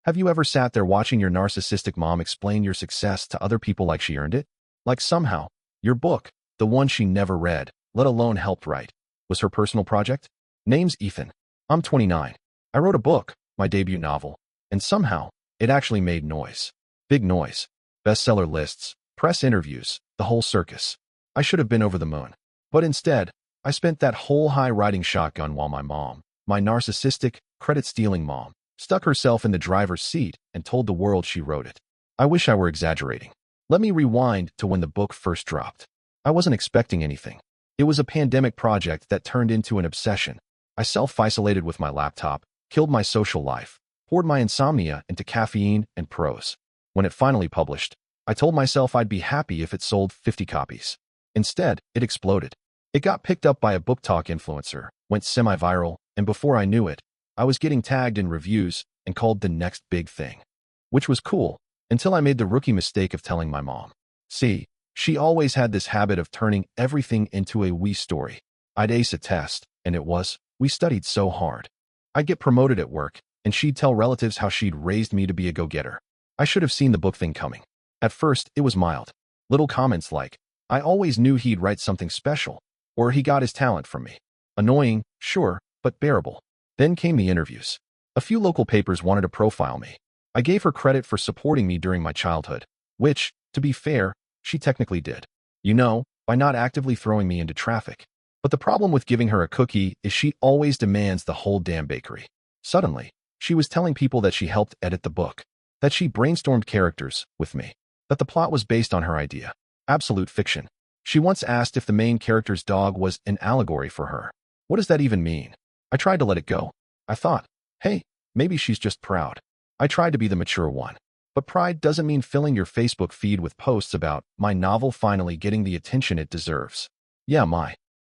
Have you ever sat there watching your narcissistic mom explain your success to other people like she earned it? Like somehow, your book, the one she never read, let alone helped write, was her personal project? Name's Ethan. I'm 29. I wrote a book, my debut novel, and somehow, it actually made noise. Big noise. Bestseller lists, press interviews, the whole circus. I should have been over the moon. But instead, I spent that whole high riding shotgun while my mom, my narcissistic, credit-stealing mom, stuck herself in the driver's seat and told the world she wrote it. I wish I were exaggerating. Let me rewind to when the book first dropped. I wasn't expecting anything. It was a pandemic project that turned into an obsession. I self-isolated with my laptop, killed my social life, poured my insomnia into caffeine and prose. When it finally published, I told myself I'd be happy if it sold 50 copies. Instead, it exploded. It got picked up by a book talk influencer, went semi-viral, and before I knew it, I was getting tagged in reviews and called the next big thing. Which was cool, until I made the rookie mistake of telling my mom. See, she always had this habit of turning everything into a we story. I'd ace a test, and it was, we studied so hard. I'd get promoted at work, and she'd tell relatives how she'd raised me to be a go-getter. I should have seen the book thing coming. At first, it was mild. Little comments like, I always knew he'd write something special, or he got his talent from me. Annoying, sure, but bearable. Then came the interviews. A few local papers wanted to profile me. I gave her credit for supporting me during my childhood, which, to be fair, she technically did. You know, by not actively throwing me into traffic. But the problem with giving her a cookie is she always demands the whole damn bakery. Suddenly, she was telling people that she helped edit the book, that she brainstormed characters with me, that the plot was based on her idea. Absolute fiction. She once asked if the main character's dog was an allegory for her. What does that even mean? I tried to let it go. I thought, hey, maybe she's just proud. I tried to be the mature one. But pride doesn't mean filling your Facebook feed with posts about my novel finally getting the attention it deserves. Yeah,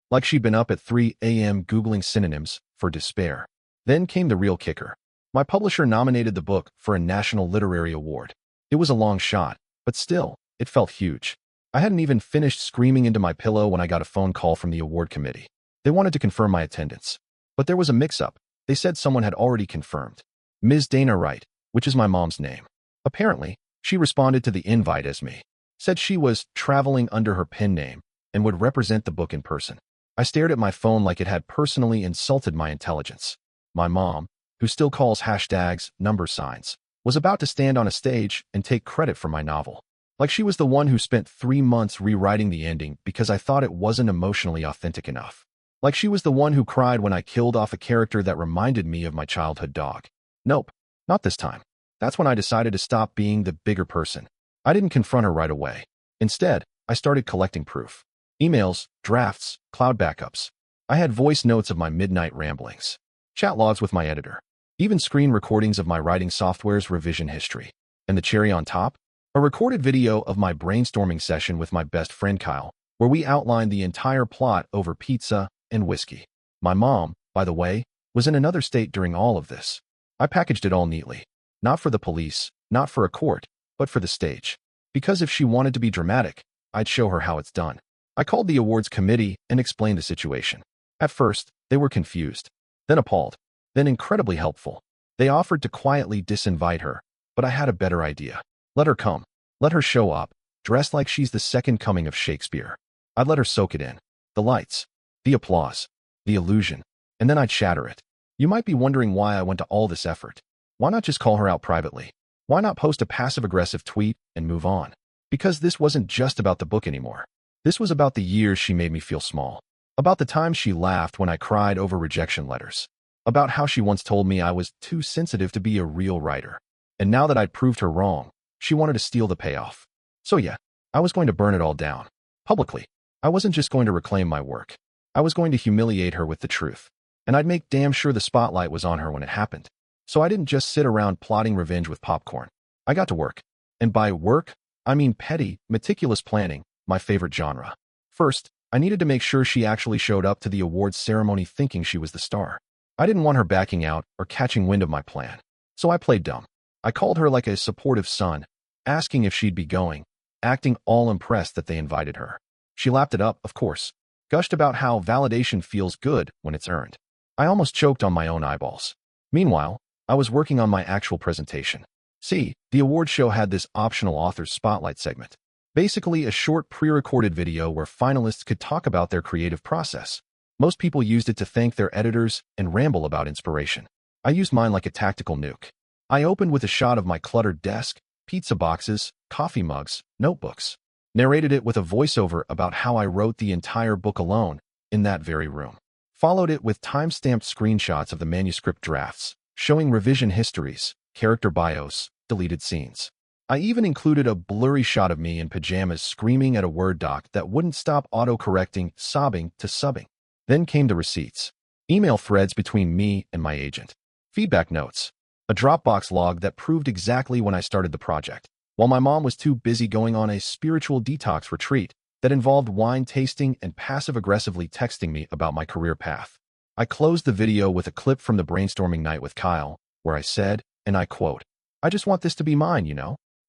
like she'd been up at 3 a.m. Googling synonyms for despair. Then came the real kicker. My publisher nominated the book for a National Literary Award. It was a long shot, but still, it felt huge. I hadn't even finished screaming into my pillow when I got a phone call from the award committee. They wanted to confirm my attendance. But there was a mix-up. They said someone had already confirmed. Ms. Dana Wright, which is my mom's name. Apparently, she responded to the invite as me. Said she was traveling under her pen name and would represent the book in person. I stared at my phone like it had personally insulted my intelligence. My mom, who still calls hashtags number signs, was about to stand on a stage and take credit for my novel. Like she was the one who spent 3 months rewriting the ending because I thought it wasn't emotionally authentic enough. Like she was the one who cried when I killed off a character that reminded me of my childhood dog. Nope, not this time. That's when I decided to stop being the bigger person. I didn't confront her right away. Instead, I started collecting proof. Emails, drafts, cloud backups. I had voice notes of my midnight ramblings, chat logs with my editor, even screen recordings of my writing software's revision history. And the cherry on top? A recorded video of my brainstorming session with my best friend Kyle, where we outlined the entire plot over pizza and whiskey. My mom, by the way, was in another state during all of this. I packaged it all neatly. Not for the police, not for a court, but for the stage. Because if she wanted to be dramatic, I'd show her how it's done. I called the awards committee and explained the situation. At first, they were confused, then appalled, then incredibly helpful. They offered to quietly disinvite her, but I had a better idea. Let her come. Let her show up, dressed like she's the second coming of Shakespeare. I'd let her soak it in. The lights, the applause, the illusion, and then I'd shatter it. You might be wondering why I went to all this effort. Why not just call her out privately? Why not post a passive-aggressive tweet and move on? Because this wasn't just about the book anymore. This was about the years she made me feel small. About the times she laughed when I cried over rejection letters. About how she once told me I was too sensitive to be a real writer. And now that I'd proved her wrong, she wanted to steal the payoff. So yeah, I was going to burn it all down. Publicly. I wasn't just going to reclaim my work. I was going to humiliate her with the truth. And I'd make damn sure the spotlight was on her when it happened. So I didn't just sit around plotting revenge with popcorn. I got to work. And by work, I mean petty, meticulous planning, my favorite genre. First, I needed to make sure she actually showed up to the awards ceremony thinking she was the star. I didn't want her backing out or catching wind of my plan. So I played dumb. I called her like a supportive son, asking if she'd be going, acting all impressed that they invited her. She lapped it up, of course, gushed about how validation feels good when it's earned. I almost choked on my own eyeballs. Meanwhile, I was working on my actual presentation. See, the award show had this optional author's spotlight segment. Basically, a short pre-recorded video where finalists could talk about their creative process. Most people used it to thank their editors and ramble about inspiration. I used mine like a tactical nuke. I opened with a shot of my cluttered desk, pizza boxes, coffee mugs, notebooks. Narrated it with a voiceover about how I wrote the entire book alone in that very room. Followed it with time-stamped screenshots of the manuscript drafts, showing revision histories, character bios, deleted scenes. I even included a blurry shot of me in pajamas screaming at a Word doc that wouldn't stop auto-correcting sobbing to subbing. Then came the receipts. Email threads between me and my agent. Feedback notes. A Dropbox log that proved exactly when I started the project, while my mom was too busy going on a spiritual detox retreat that involved wine tasting and passive-aggressively texting me about my career path. I closed the video with a clip from the brainstorming night with Kyle, where I said, and I quote, "I just want this to be mine,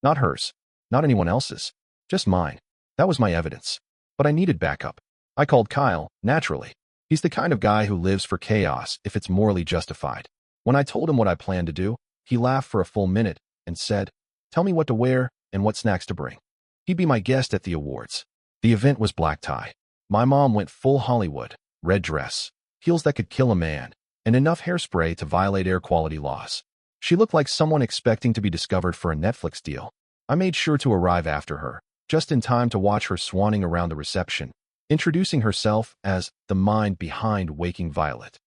not hers, not anyone else's, just mine." That was my evidence. But I needed backup. I called Kyle, naturally. He's the kind of guy who lives for chaos if it's morally justified. When I told him what I planned to do, he laughed for a full minute and said, "Tell me what to wear and what snacks to bring." He'd be my guest at the awards. The event was black tie. My mom went full Hollywood, red dress, heels that could kill a man, and enough hairspray to violate air quality laws. She looked like someone expecting to be discovered for a Netflix deal. I made sure to arrive after her, just in time to watch her swanning around the reception, introducing herself as the mind behind Waking Violet.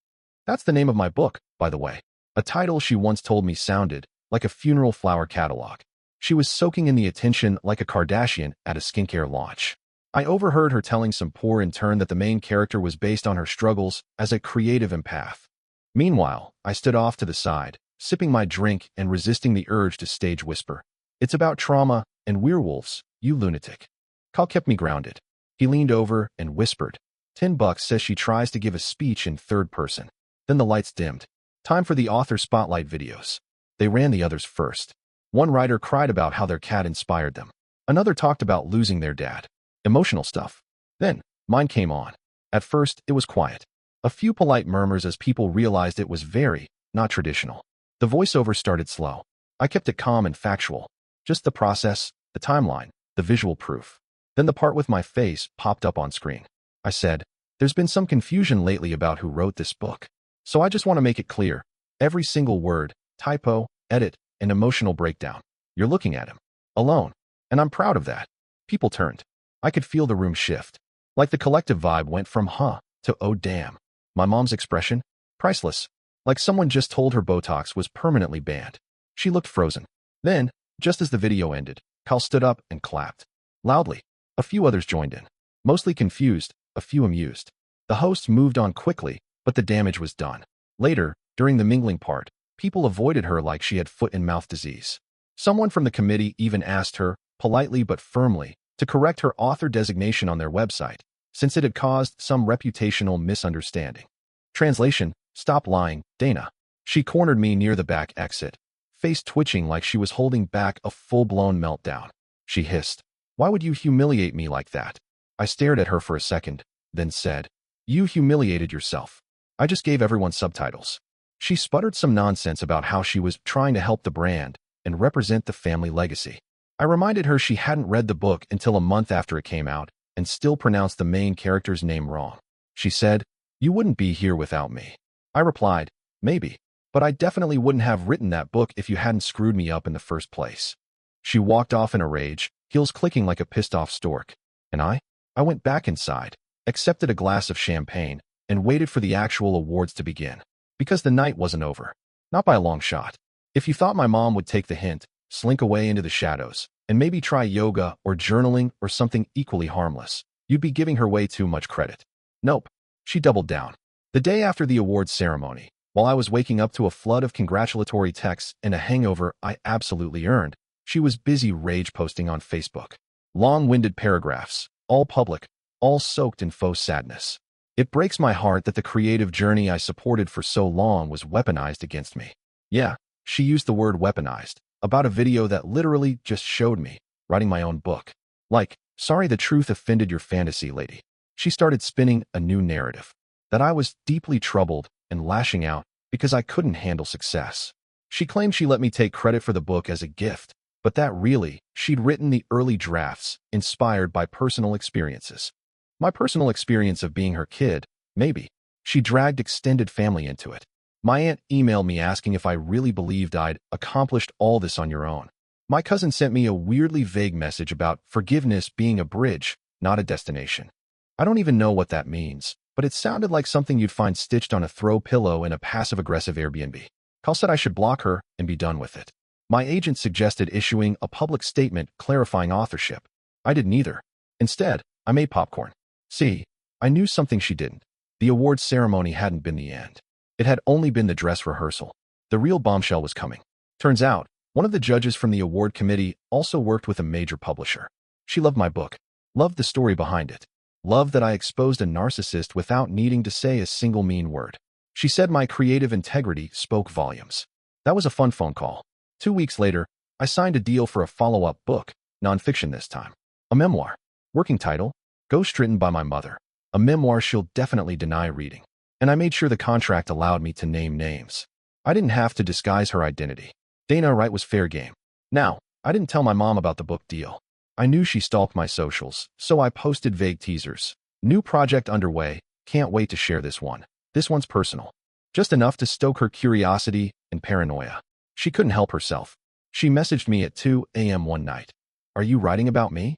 That's the name of my book, by the way, a title she once told me sounded like a funeral flower catalog. She was soaking in the attention like a Kardashian at a skincare launch. I overheard her telling some poor intern that the main character was based on her struggles as a creative empath. Meanwhile, I stood off to the side, sipping my drink and resisting the urge to stage whisper, "It's about trauma and werewolves, you lunatic." Kyle kept me grounded. He leaned over and whispered, "$10 says she tries to give a speech in third person." Then the lights dimmed. Time for the author spotlight videos. They ran the others first. One writer cried about how their cat inspired them. Another talked about losing their dad. Emotional stuff. Then, mine came on. At first, it was quiet. A few polite murmurs as people realized it was very, not traditional. The voiceover started slow. I kept it calm and factual. Just the process, the timeline, the visual proof. Then the part with my face popped up on screen. I said, "There's been some confusion lately about who wrote this book. So I just want to make it clear. Every single word, typo, edit, and emotional breakdown. You're looking at him. Alone. And I'm proud of that." People turned. I could feel the room shift. Like the collective vibe went from huh to oh damn. My mom's expression? Priceless. Like someone just told her Botox was permanently banned. She looked frozen. Then, just as the video ended, Kyle stood up and clapped. Loudly. A few others joined in. Mostly confused, a few amused. The host moved on quickly, but the damage was done. Later, during the mingling part, people avoided her like she had foot and mouth disease. Someone from the committee even asked her, politely but firmly, to correct her author designation on their website, since it had caused some reputational misunderstanding. Translation, "Stop lying, Dana." She cornered me near the back exit, face twitching like she was holding back a full-blown meltdown. She hissed, "Why would you humiliate me like that?" I stared at her for a second, then said, "You humiliated yourself. I just gave everyone subtitles." She sputtered some nonsense about how she was trying to help the brand and represent the family legacy. I reminded her she hadn't read the book until a month after it came out and still pronounced the main character's name wrong. She said, "You wouldn't be here without me." I replied, "Maybe, but I definitely wouldn't have written that book if you hadn't screwed me up in the first place." She walked off in a rage, heels clicking like a pissed-off stork. And I went back inside, accepted a glass of champagne, and waited for the actual awards to begin. Because the night wasn't over. Not by a long shot. If you thought my mom would take the hint, slink away into the shadows, and maybe try yoga or journaling or something equally harmless, you'd be giving her way too much credit. Nope. She doubled down. The day after the awards ceremony, while I was waking up to a flood of congratulatory texts and a hangover I absolutely earned, she was busy rage posting on Facebook. Long-winded paragraphs, all public, all soaked in faux sadness. It breaks my heart that the creative journey I supported for so long was weaponized against me. Yeah, she used the word weaponized, about a video that literally just showed me writing my own book. Like, "Sorry the truth offended your fantasy, lady." She started spinning a new narrative. That I was deeply troubled and lashing out because I couldn't handle success. She claimed she let me take credit for the book as a gift, but that really, she'd written the early drafts, inspired by personal experiences. My personal experience of being her kid, maybe. She dragged extended family into it. My aunt emailed me asking if I really believed I'd accomplished all this on your own. My cousin sent me a weirdly vague message about forgiveness being a bridge, not a destination. I don't even know what that means, but it sounded like something you'd find stitched on a throw pillow in a passive-aggressive Airbnb. Call said I should block her and be done with it. My agent suggested issuing a public statement clarifying authorship. I did neither. Instead, I made popcorn. See, I knew something she didn't. The awards ceremony hadn't been the end. It had only been the dress rehearsal. The real bombshell was coming. Turns out, one of the judges from the award committee also worked with a major publisher. She loved my book, loved the story behind it, loved that I exposed a narcissist without needing to say a single mean word. She said my creative integrity spoke volumes. That was a fun phone call. 2 weeks later, I signed a deal for a follow-up book, nonfiction this time. A memoir. Working title, Ghostwritten by My Mother. A memoir she'll definitely deny reading. And I made sure the contract allowed me to name names. I didn't have to disguise her identity. Dana Wright was fair game. Now, I didn't tell my mom about the book deal. I knew she stalked my socials, so I posted vague teasers. New project underway, can't wait to share this one. This one's personal. Just enough to stoke her curiosity and paranoia. She couldn't help herself. She messaged me at 2 a.m. one night. Are you writing about me?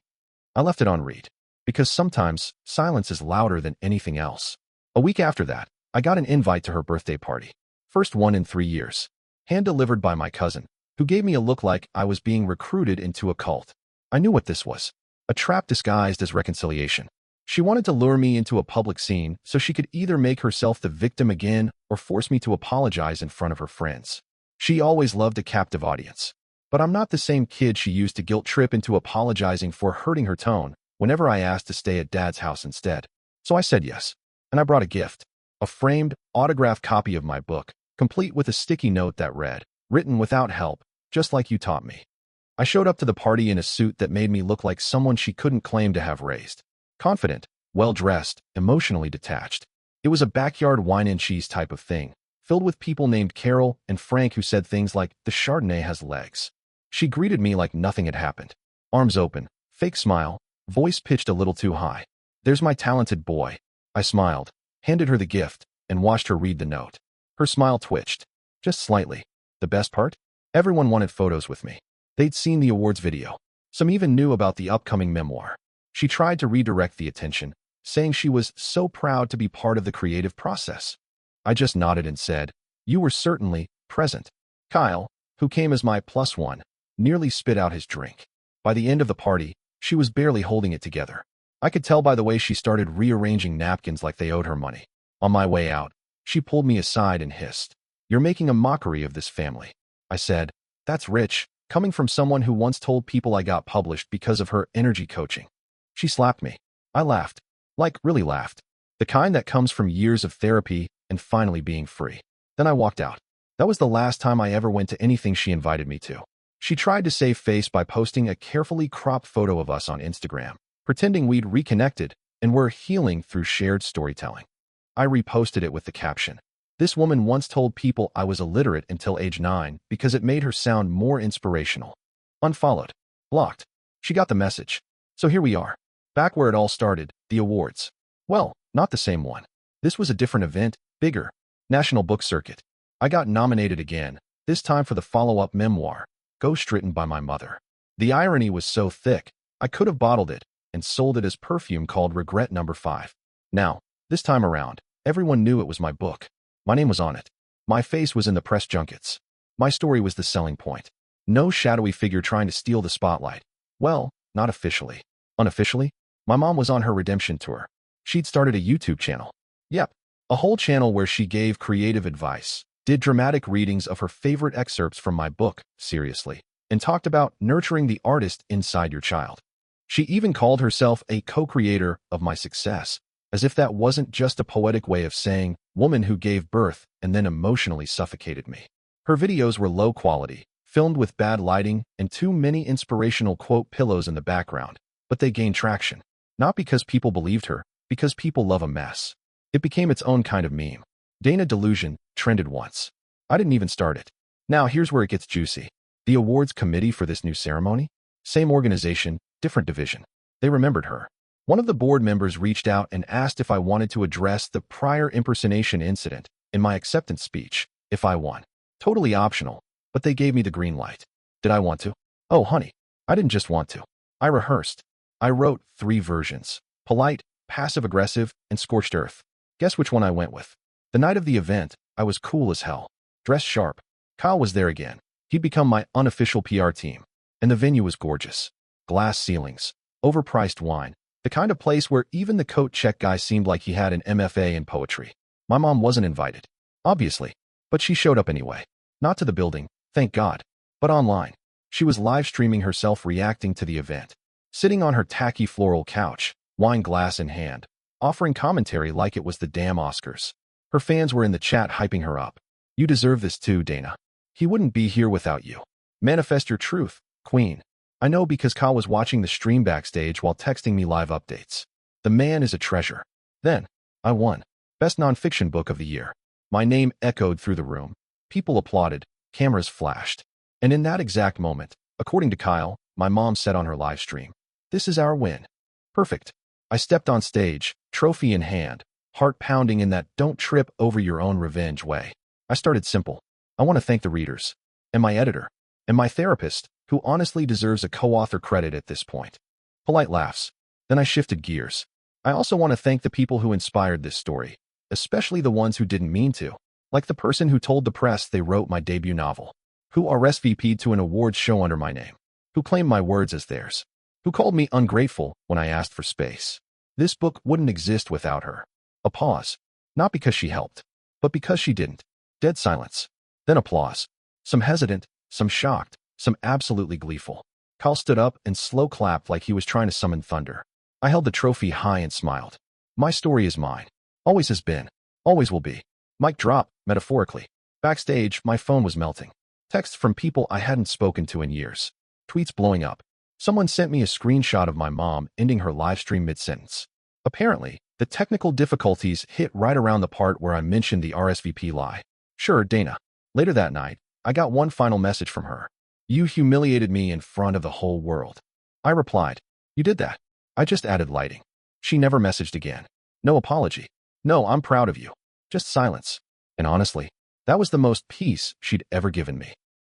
I left it on read. Because sometimes, silence is louder than anything else. A week after that, I got an invite to her birthday party. First one in 3 years. Hand-delivered by my cousin, who gave me a look like I was being recruited into a cult. I knew what this was. A trap disguised as reconciliation. She wanted to lure me into a public scene so she could either make herself the victim again or force me to apologize in front of her friends. She always loved a captive audience. But I'm not the same kid she used to guilt trip into apologizing for hurting her tone whenever I asked to stay at Dad's house instead. So I said yes. And I brought a gift. A framed, autographed copy of my book, complete with a sticky note that read, written without help, just like you taught me. I showed up to the party in a suit that made me look like someone she couldn't claim to have raised. Confident, well-dressed, emotionally detached. It was a backyard wine and cheese type of thing, filled with people named Carol and Frank who said things like, the Chardonnay has legs. She greeted me like nothing had happened. Arms open, fake smile, voice pitched a little too high. There's my talented boy. I smiled, handed her the gift, and watched her read the note. Her smile twitched. Just slightly. The best part? Everyone wanted photos with me. They'd seen the awards video. Some even knew about the upcoming memoir. She tried to redirect the attention, saying she was so proud to be part of the creative process. I just nodded and said, you were certainly present. Kyle, who came as my +1, nearly spit out his drink. By the end of the party, she was barely holding it together. I could tell by the way she started rearranging napkins like they owed her money. On my way out, she pulled me aside and hissed, you're making a mockery of this family. I said, that's rich, coming from someone who once told people I got published because of her energy coaching. She slapped me. I laughed. Like, really laughed. The kind that comes from years of therapy and finally being free. Then I walked out. That was the last time I ever went to anything she invited me to. She tried to save face by posting a carefully cropped photo of us on Instagram, pretending we'd reconnected and were healing through shared storytelling. I reposted it with the caption, this woman once told people I was illiterate until age 9 because it made her sound more inspirational. Unfollowed. Blocked. She got the message. So here we are. Back where it all started, the awards. Well, not the same one. This was a different event, bigger. National Book Circuit. I got nominated again, this time for the follow-up memoir, Ghostwritten by My Mother. The irony was so thick, I could have bottled it and sold it as perfume called Regret No. 5. Now, this time around, everyone knew it was my book. My name was on it. My face was in the press junkets. My story was the selling point. No shadowy figure trying to steal the spotlight. Well, not officially. Unofficially, my mom was on her redemption tour. She'd started a YouTube channel. Yep, a whole channel where she gave creative advice, did dramatic readings of her favorite excerpts from my book, seriously, and talked about nurturing the artist inside your child. She even called herself a co-creator of my success, as if that wasn't just a poetic way of saying, woman who gave birth and then emotionally suffocated me. Her videos were low quality, filmed with bad lighting and too many inspirational quote pillows in the background, but they gained traction. Not because people believed her, because people love a mess. It became its own kind of meme. Dana Delusion trended once. I didn't even start it. Now here's where it gets juicy. The awards committee for this new ceremony? Same organization, different division. They remembered her. One of the board members reached out and asked if I wanted to address the prior impersonation incident in my acceptance speech, if I won. Totally optional, but they gave me the green light. Did I want to? Oh, honey, I didn't just want to. I rehearsed. I wrote 3 versions: polite, passive-aggressive, and scorched earth. Guess which one I went with? The night of the event, I was cool as hell. Dressed sharp. Kyle was there again. He'd become my unofficial PR team. And the venue was gorgeous. Glass ceilings. Overpriced wine. The kind of place where even the coat check guy seemed like he had an MFA in poetry. My mom wasn't invited, obviously, but she showed up anyway. Not to the building, thank God, but online. She was live streaming herself reacting to the event, sitting on her tacky floral couch, wine glass in hand, offering commentary like it was the damn Oscars. Her fans were in the chat hyping her up. You deserve this too, Dana. He wouldn't be here without you. Manifest your truth, queen. I know because Kyle was watching the stream backstage while texting me live updates. The man is a treasure. Then, I won. Best nonfiction book of the year. My name echoed through the room. People applauded. Cameras flashed. And in that exact moment, according to Kyle, my mom said on her live stream, "This is our win." Perfect. I stepped on stage, trophy in hand, heart pounding in that don't trip over your own revenge way. I started simple. I want to thank the readers, and my editor, and my therapist, who honestly deserves a co-author credit at this point. Polite laughs. Then I shifted gears. I also want to thank the people who inspired this story, especially the ones who didn't mean to, like the person who told the press they wrote my debut novel, who RSVP'd to an awards show under my name, who claimed my words as theirs, who called me ungrateful when I asked for space. This book wouldn't exist without her. A pause. Not because she helped, but because she didn't. Dead silence. Then applause. Some hesitant, some shocked, some absolutely gleeful. Kyle stood up and slow clapped like he was trying to summon thunder. I held the trophy high and smiled. My story is mine. Always has been. Always will be. Mic drop, metaphorically. Backstage, my phone was melting. Texts from people I hadn't spoken to in years. Tweets blowing up. Someone sent me a screenshot of my mom ending her live stream mid-sentence. Apparently, the technical difficulties hit right around the part where I mentioned the RSVP lie. Sure, Dana. Later that night, I got one final message from her. You humiliated me in front of the whole world. I replied, you did that. I just added lighting. She never messaged again. No apology. No, I'm proud of you. Just silence. And honestly, that was the most peace she'd ever given me.